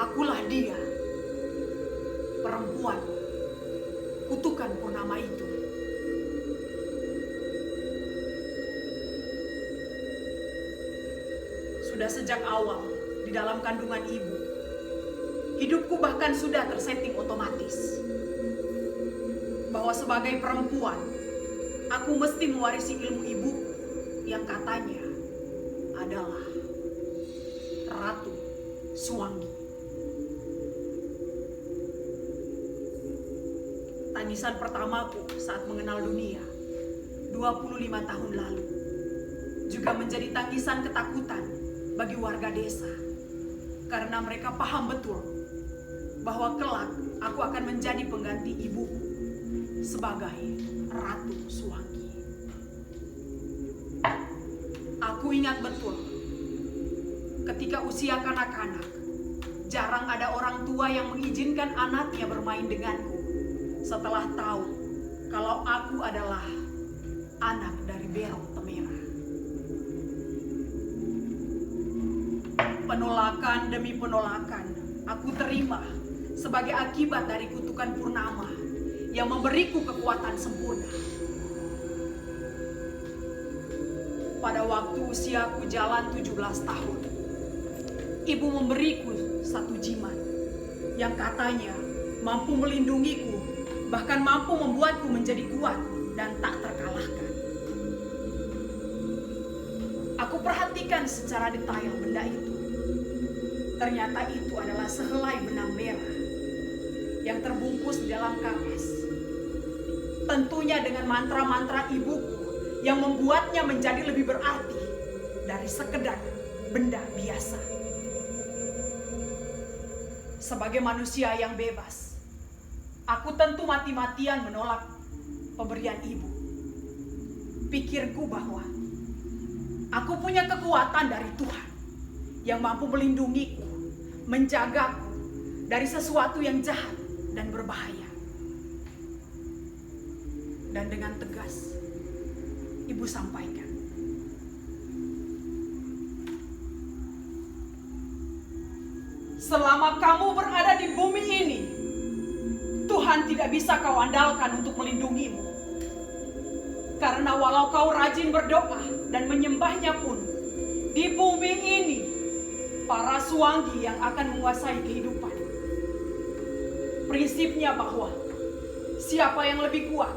Akulah dia, perempuan, kutukan purnama itu. Sudah sejak awal di dalam kandungan ibu, hidupku bahkan sudah tersetting otomatis bahwa sebagai perempuan, aku mesti mewarisi ilmu ibuku yang katanya adalah Ratu Suwangi. Tangisan pertamaku saat mengenal dunia 25 tahun lalu juga menjadi tangisan ketakutan bagi warga desa, karena mereka paham betul bahwa kelak aku akan menjadi pengganti ibuku sebagai Ratu Suwangi. Aku ingat betul ketika usia kanak-kanak, jarang ada orang tua yang mengizinkan anaknya bermain denganku setelah tahu kalau aku adalah anak dari Berong Temera. Penolakan demi penolakan aku terima sebagai akibat dari kutukan purnama yang memberiku kekuatan sempurna. Pada waktu usiaku jalan 17 tahun, ibu memberiku satu jimat yang katanya mampu melindungiku, bahkan mampu membuatku menjadi kuat dan tak terkalahkan. Aku perhatikan secara detail benda itu. Ternyata itu adalah sehelai benang merah yang terbungkus di dalam kapas. Tentunya dengan mantra-mantra ibuku yang membuatnya menjadi lebih berarti dari sekedar benda biasa. Sebagai manusia yang bebas, aku tentu mati-matian menolak pemberian ibu. Pikirku bahwa aku punya kekuatan dari Tuhan yang mampu melindungiku, menjagaku dari sesuatu yang jahat dan berbahaya. Dan dengan tegas, ibu sampaikan, selama kamu berada di bumi ini, Tuhan tidak bisa kau andalkan untuk melindungimu. Karena walau kau rajin berdoa dan menyembahnya pun, di bumi ini, para Suwangi yang akan menguasai kehidupan. Prinsipnya bahwa siapa yang lebih kuat,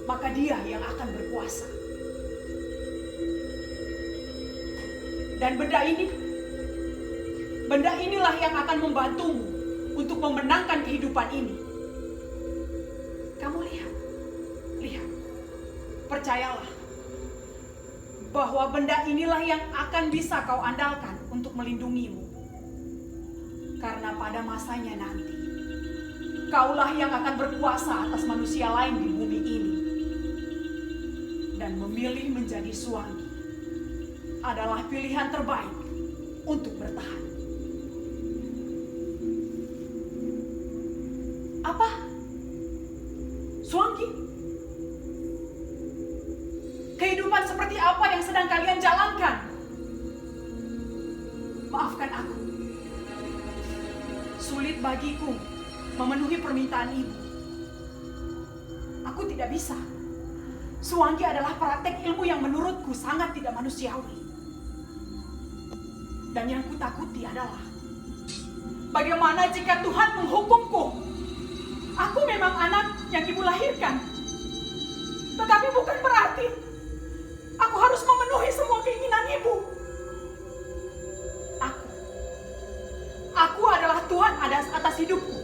maka dia yang akan berkuasa. Dan benda inilah yang akan membantumu untuk memenangkan kehidupan ini. Kamu lihat, percayalah bahwa benda inilah yang akan bisa kau andalkan untuk melindungimu. Karena pada masanya nanti, kaulah yang akan berkuasa atas manusia lain di bumi ini. Dan memilih menjadi Suwangi adalah pilihan terbaik untuk bertahan. Apa? Suwangi? Kehidupan seperti apa yang sedang kalian jalankan? Maafkan aku. Sulit bagiku memenuhi permintaan ibu. Aku tidak bisa. Suwangi adalah praktek ilmu yang menurutku sangat tidak manusiawi. Dan yang kutakuti adalah bagaimana jika Tuhan menghukumku. Aku memang anak yang ibu lahirkan. Tetapi bukan berarti aku harus memenuhi semua keinginan ibu. Aku adalah Tuhan atas hidupku.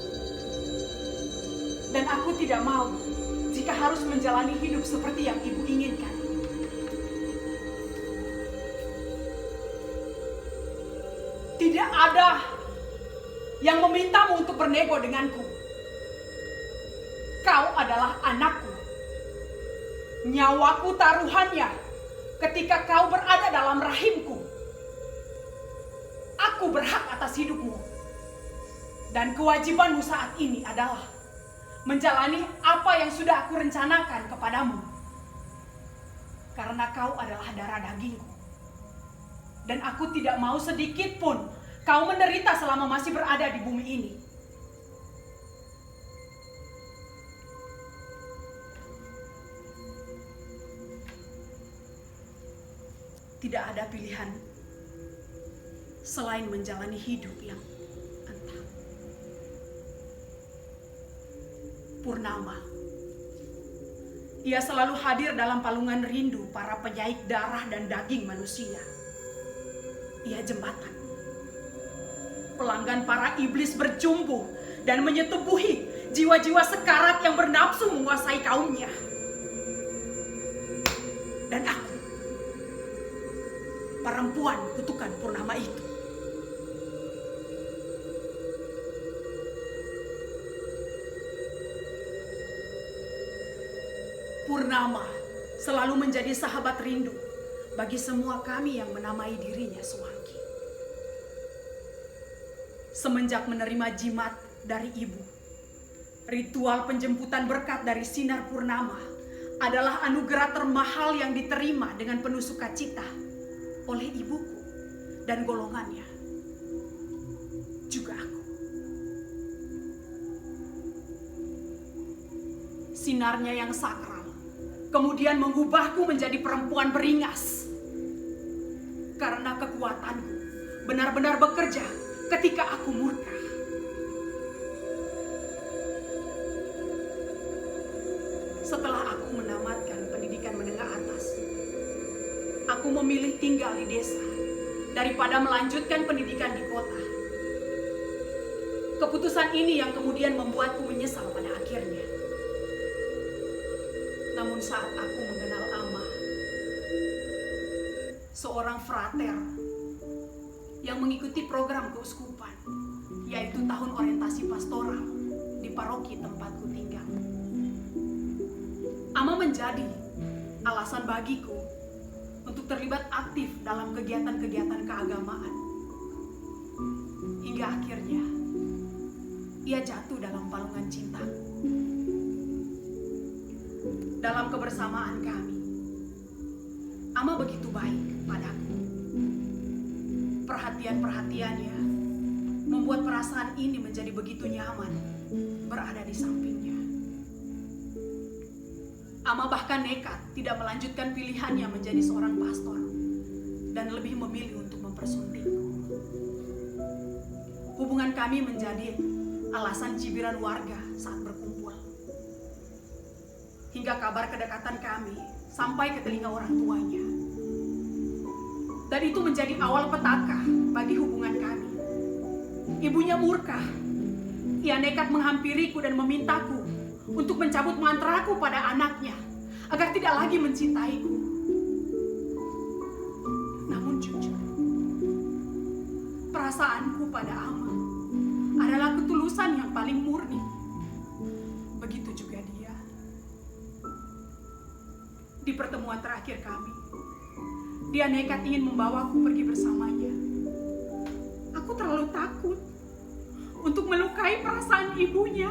Dan aku tidak mau jika harus menjalani hidup seperti yang ibu inginkan. Tidak ada yang memintamu untuk bernego denganku. Kau adalah anakku. Nyawaku taruhannya ketika kau berada dalam rahimku. Aku berhak atas hidupmu. Dan kewajibanmu saat ini adalah menjalani apa yang sudah aku rencanakan kepadamu. Karena kau adalah darah dagingku. Dan aku tidak mau sedikit pun Kau menderita selama masih berada di bumi ini. Tidak ada pilihan selain menjalani hidup yang entah. Purnama. Ia selalu hadir dalam palungan rindu para penyaik darah dan daging manusia. Ia jembatan. Pelanggan para iblis berjumbuh dan menyetubuhi jiwa-jiwa sekarat yang bernafsu menguasai kaumnya. Dan aku, perempuan kutukan Purnama itu. Purnama selalu menjadi sahabat rindu bagi semua kami yang menamai dirinya Sewangki. Semenjak menerima jimat dari ibu, ritual penjemputan berkat dari sinar purnama adalah anugerah termahal yang diterima dengan penuh sukacita oleh ibuku dan golongannya. Juga aku. Sinarnya yang sakral kemudian mengubahku menjadi perempuan beringas. Karena kekuatanku benar-benar bekerja ketika aku murka. Setelah aku menamatkan pendidikan menengah atas, aku memilih tinggal di desa daripada melanjutkan pendidikan di kota. Keputusan ini yang kemudian membuatku menyesal pada akhirnya. Namun saat aku mengenal Ama, seorang frater yang mengikuti program keuskupan, yaitu tahun orientasi pastoral di paroki tempatku tinggal. Ama menjadi alasan bagiku untuk terlibat aktif dalam kegiatan-kegiatan keagamaan. Hingga akhirnya, ia jatuh dalam palungan cintaku. Dalam kebersamaan kami, Ama begitu baik padaku. Perhatian-perhatiannya membuat perasaan ini menjadi begitu nyaman berada di sampingnya. Ama bahkan nekat tidak melanjutkan pilihannya menjadi seorang pastor dan lebih memilih untuk mempersuntingku. Hubungan kami menjadi alasan cibiran warga saat berkumpul. Hingga kabar kedekatan kami sampai ke telinga orang tuanya. Dan itu menjadi awal petaka bagi hubungan kami. Ibunya murka. Ia nekat menghampiriku dan memintaku untuk mencabut mantraku pada anaknya agar tidak lagi mencintaiku. Namun jujur, perasaanku pada Ama adalah ketulusan yang paling murni. Begitu juga dia. Di pertemuan terakhir kami, dia nekat ingin membawaku pergi bersamanya. Aku terlalu takut untuk melukai perasaan ibunya.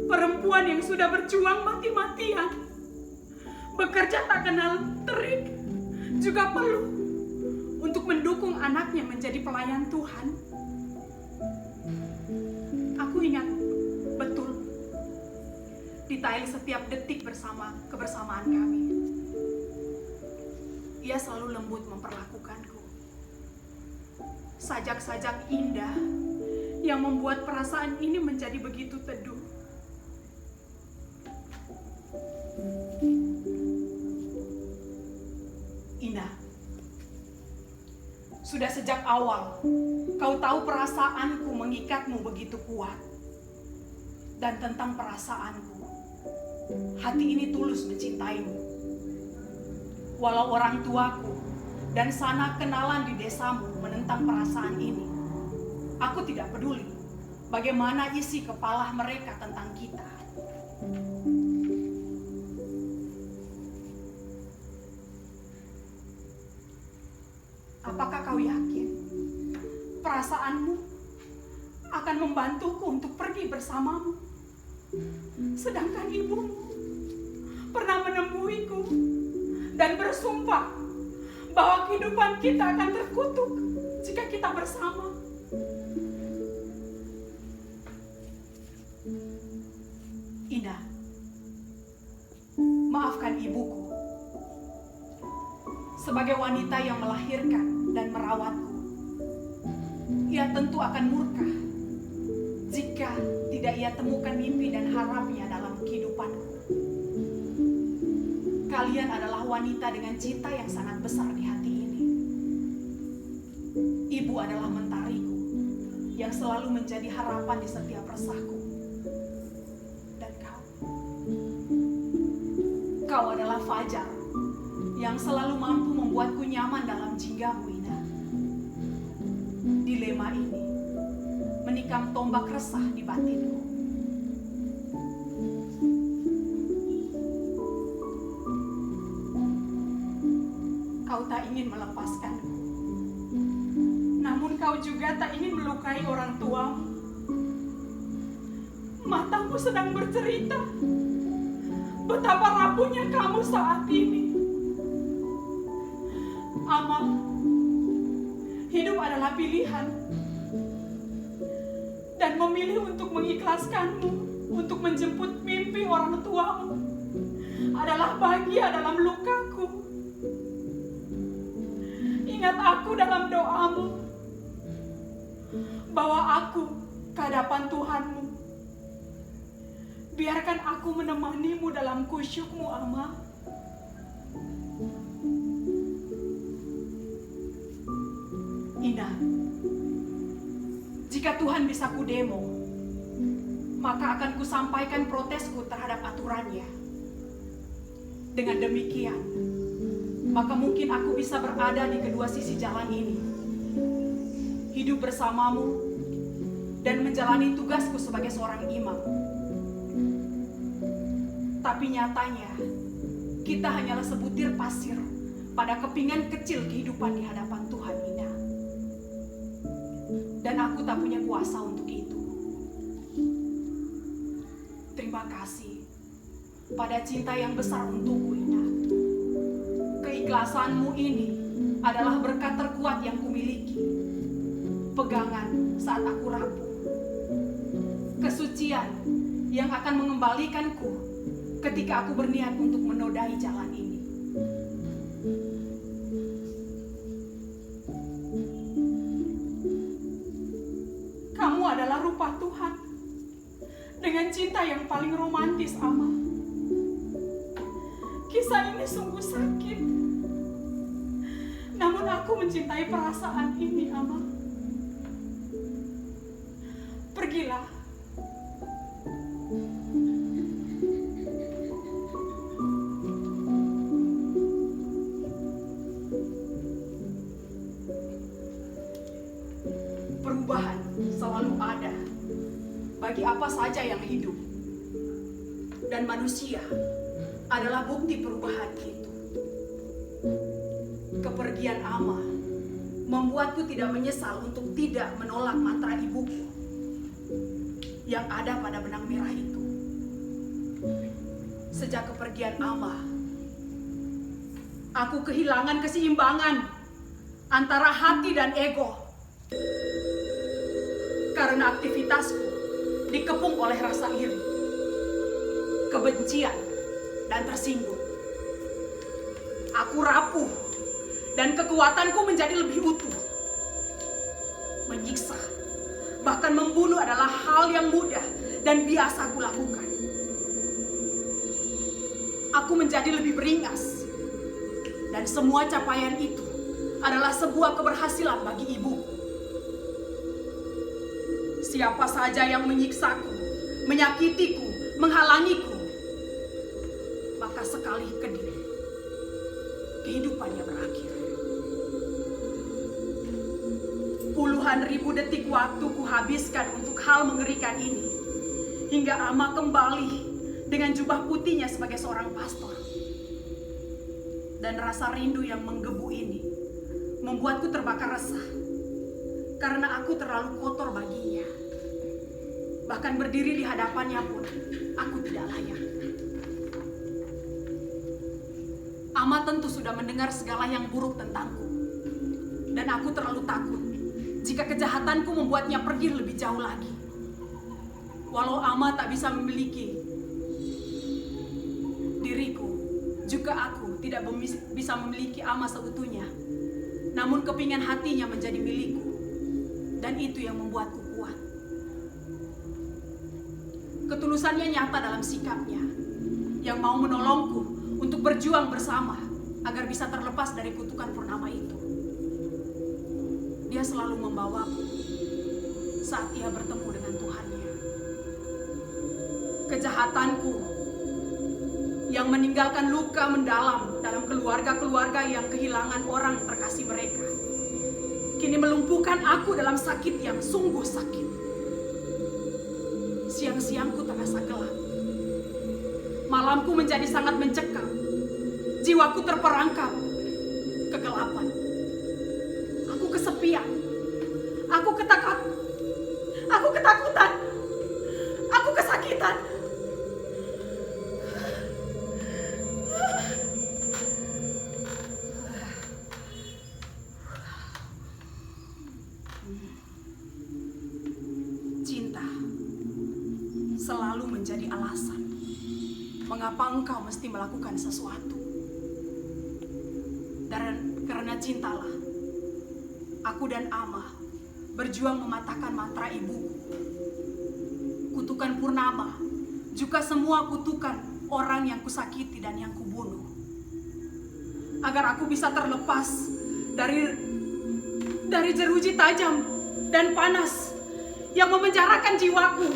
Perempuan yang sudah berjuang mati-matian, bekerja tak kenal terik, juga perlu untuk mendukung anaknya menjadi pelayan Tuhan. Aku ingat betul detail setiap detik kebersamaan kami. Ia selalu lembut memperlakukanku. Sajak-sajak indah yang membuat perasaan ini menjadi begitu teduh. Ina, sudah sejak awal kau tahu perasaanku mengikatmu begitu kuat. Dan tentang perasaanku, hati ini tulus mencintaimu. Walau orang tuaku dan sanak kenalan di desamu menentang perasaan ini, aku tidak peduli bagaimana isi kepala mereka tentang kita. Apakah kau yakin perasaanmu akan membantuku untuk pergi bersamamu? Sedangkan ibumu pernah menemuiku dan bersumpah bahwa kehidupan kita akan terkutuk jika kita kita bersama. Ina, maafkan ibuku. Sebagai wanita yang melahirkan dan merawatku, ia tentu akan murka jika tidak ia temukan mimpi dan harapnya dalam kehidupanku. Kalian adalah wanita dengan cita yang sangat besar di hati ini. Ibu adalah mentariku yang selalu menjadi harapan di setiap resahku. Dan kau adalah fajar yang selalu mampu membuatku nyaman dalam jinggamu, Ina. Dilema ini menikam tombak resah di batinku. Kau tak ingin melepaskanku, namun kau juga tak ingin melukai orang tuamu. Matamu sedang bercerita betapa rapuhnya kamu saat ini. Amal, hidup adalah pilihan. Dan memilih untuk mengikhlaskanmu, untuk menjemput mimpi orang tuamu, adalah bahagia dalam lukaku. Ingat aku dalam doamu, bawa aku ke hadapan Tuhanmu. Biarkan aku menemanimu dalam kusyukmu, Ama. Ina, jika Tuhan bisa kudemo, maka akan kusampaikan protesku terhadap aturannya. Dengan demikian, maka mungkin aku bisa berada di kedua sisi jalan ini, hidup bersamamu dan menjalani tugasku sebagai seorang imam. Tapi nyatanya, kita hanyalah sebutir pasir pada kepingan kecil kehidupan di hadapan Tuhan, Ina. Dan aku tak punya kuasa untuk itu. Terima kasih pada cinta yang besar untukku, Ina. Keikhlasanmu ini adalah berkat terkuat yang kumiliki. Pegangan saat aku rapuh. Kesucian yang akan mengembalikanku ketika aku berniat untuk menodai jalan ini. Kamu adalah rupa Tuhan dengan cinta yang paling romantis, Ama. Kisah ini sungguh sakit, namun aku mencintai perasaan ini, Ama. Pergilah. Perubahan selalu ada bagi apa saja yang hidup, dan manusia adalah bukti perubahan itu. Kepergian Ama membuatku tidak menyesal untuk tidak menolak mantra ibuku yang ada pada benang merah itu. Sejak kepergian Ama, aku kehilangan keseimbangan antara hati dan ego. Karena aktivitasku dikepung oleh rasa iri, kebencian, dan tersinggung. Aku rapuh dan kekuatanku menjadi lebih utuh. Menyiksa, bahkan membunuh adalah hal yang mudah dan biasa kulakukan. Aku menjadi lebih beringas, dan semua capaian itu adalah sebuah keberhasilan bagi ibuku. Siapa saja yang menyiksaku, menyakitiku, menghalangiku, maka sekali kedip, kehidupannya berakhir. Puluhan ribu detik waktu kuhabiskan untuk hal mengerikan ini, hingga Ama kembali dengan jubah putihnya sebagai seorang pastor. Dan rasa rindu yang menggebu ini membuatku terbakar resah, karena aku terlalu kotor baginya. Bahkan berdiri di hadapannya pun aku tidak layak. Ama tentu sudah mendengar segala yang buruk tentangku, dan aku terlalu takut jika kejahatanku membuatnya pergi lebih jauh lagi. Walau Ama tak bisa memiliki diriku, juga aku tidak bisa memiliki Ama seutuhnya. Namun kepingan hatinya menjadi milikku, dan itu yang membuatku kuat. Ketulusannya nyata dalam sikapnya, yang mau menolongku untuk berjuang bersama agar bisa terlepas dari kutukan Purnama itu. Dia selalu membawaku saat ia bertemu dengan Tuhannya. Kejahatanku yang meninggalkan luka mendalam dalam keluarga-keluarga yang kehilangan orang terkasih mereka, kini melumpuhkan aku dalam sakit yang sungguh sakit. Siang-siangku terasa gelap, malamku menjadi sangat mencekam, jiwaku terperangkap kegelapan. Aku kesepian, aku ketakutan, aku kesakitan. Cinta selalu menjadi alasan mengapa engkau mesti melakukan sesuatu. Dan karena cintalah aku dan Ama berjuang mematahkan mantra ibuku. Kutukan Purnama, juga semua kutukan orang yang kusakiti dan yang kubunuh. Agar aku bisa terlepas dari jeruji tajam dan panas yang memenjarakan jiwaku.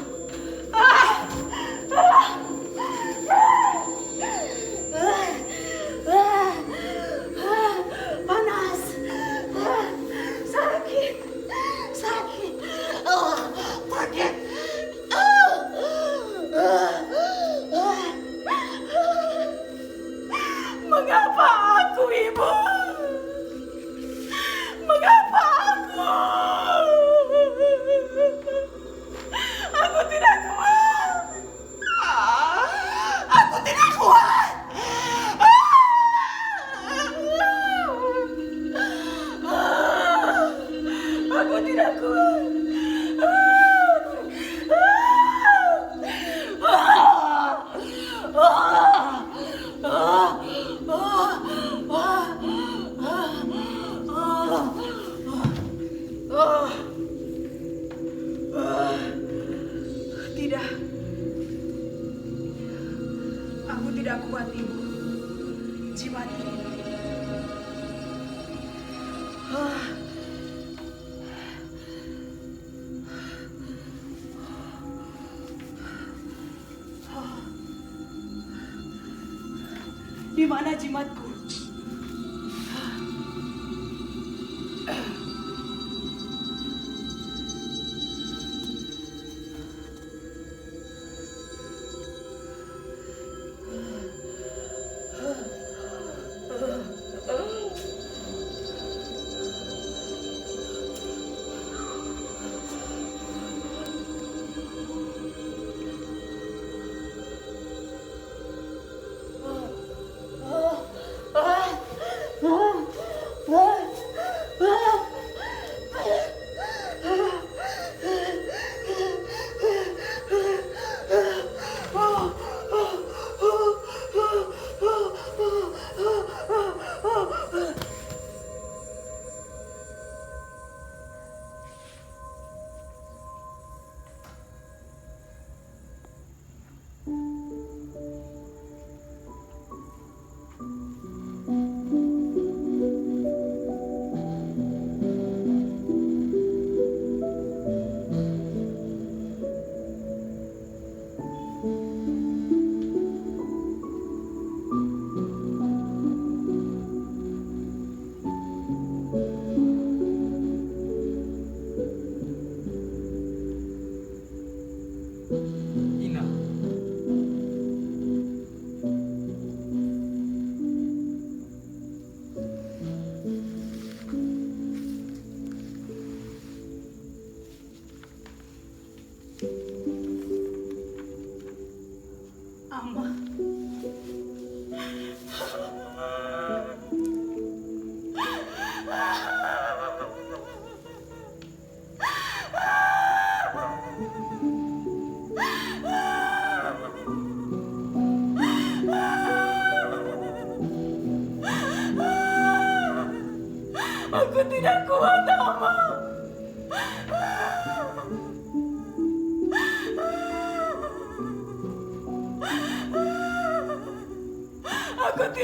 Panas, sakit, sakit. Mengapa aku, Ibu? Mengapa aku? Aku tidak kuat. Aku tidak kuat. Aku tidak kuat. Tidak. Aku tidak kuat, Ibu. Jiwati. Di mana jimatku?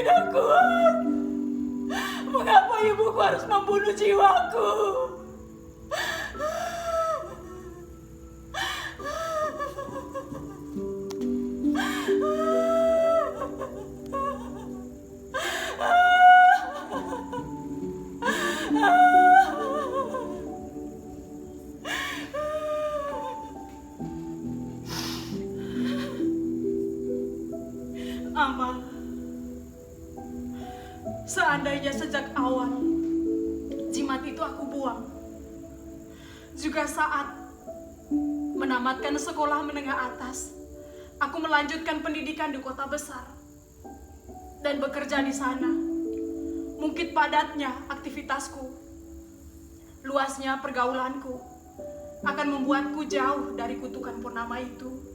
tidak kuat. Mengapa ibuku harus membunuh jiwaku? Ama, seandainya sejak awal jimat itu aku buang, juga saat menamatkan sekolah menengah atas, aku melanjutkan pendidikan di kota besar dan bekerja di sana. Mungkin padatnya aktivitasku, luasnya pergaulanku akan membuatku jauh dari kutukan purnama itu.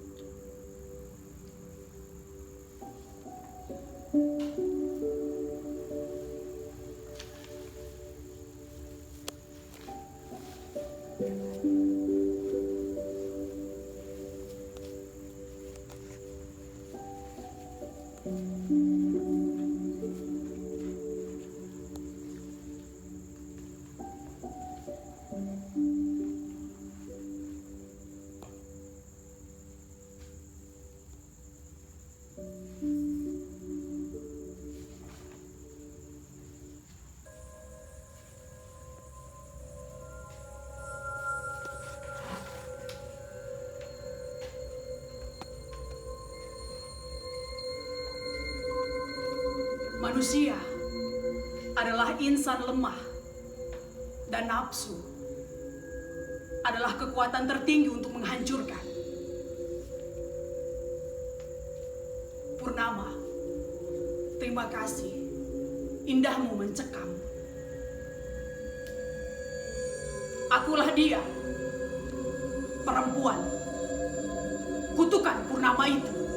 Manusia adalah insan lemah dan nafsu adalah kekuatan tertinggi untuk menghancurkan. Purnama, terima kasih, indahmu mencekam. Akulah dia, perempuan, kutukan purnama itu.